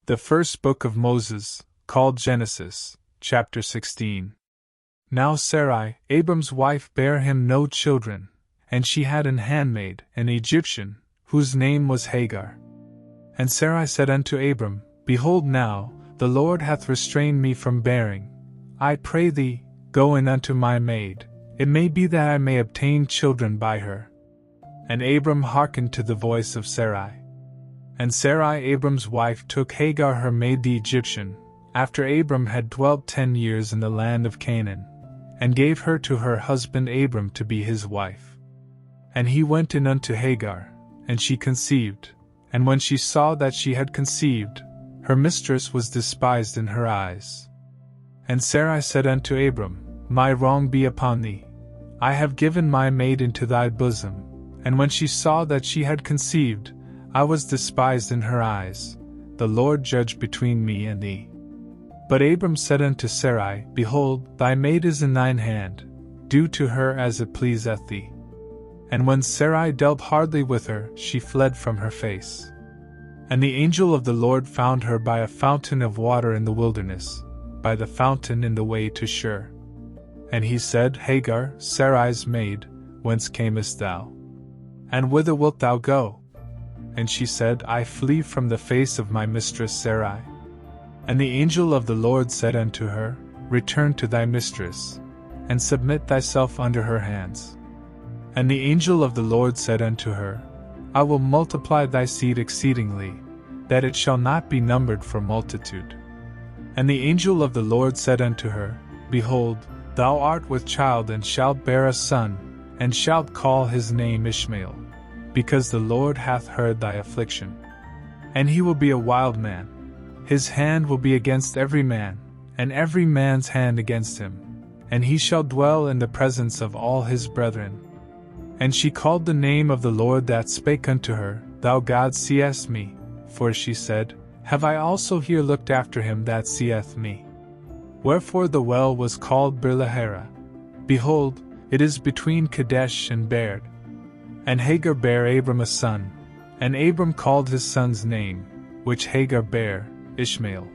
The first book of Moses, called Genesis, chapter 16. Now Sarai, Abram's wife, bare him no children, and she had an handmaid, an Egyptian, whose name was Hagar. And Sarai said unto Abram, Behold now, the Lord hath restrained me from bearing. I pray thee, go in unto my maid, it may be that I may obtain children by her. And Abram hearkened to the voice of Sarai. And Sarai Abram's wife took Hagar her maid the Egyptian, after Abram had dwelt 10 years in the land of Canaan, and gave her to her husband Abram to be his wife. And he went in unto Hagar, and she conceived, and when she saw that she had conceived, her mistress was despised in her eyes. And Sarai said unto Abram, My wrong be upon thee. I have given my maid into thy bosom, and when she saw that she had conceived, I was despised in her eyes. The Lord judge between me and thee. But Abram said unto Sarai, Behold, thy maid is in thine hand, do to her as it pleaseth thee. And when Sarai dealt hardly with her, she fled from her face. And the angel of the Lord found her by a fountain of water in the wilderness, by the fountain in the way to Shur. And he said, Hagar, Sarai's maid, whence camest thou? And whither wilt thou go? And she said, I flee from the face of my mistress Sarai. And the angel of the Lord said unto her, Return to thy mistress, and submit thyself under her hands. And the angel of the Lord said unto her, I will multiply thy seed exceedingly, that it shall not be numbered for multitude. And the angel of the Lord said unto her, Behold, thou art with child and shalt bear a son, and shalt call his name Ishmael, because the Lord hath heard thy affliction. And he will be a wild man. His hand will be against every man, and every man's hand against him, and he shall dwell in the presence of all his brethren. And she called the name of the Lord that spake unto her, Thou God seest me, for she said, Have I also here looked after him that seeth me? Wherefore the well was called Beer-lahai. Behold, it is between Kadesh and Bered. And Hagar bare Abram a son, and Abram called his son's name, which Hagar bare, Ishmael.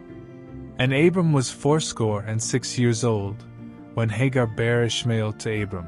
And Abram was 86 years old, when Hagar bare Ishmael to Abram.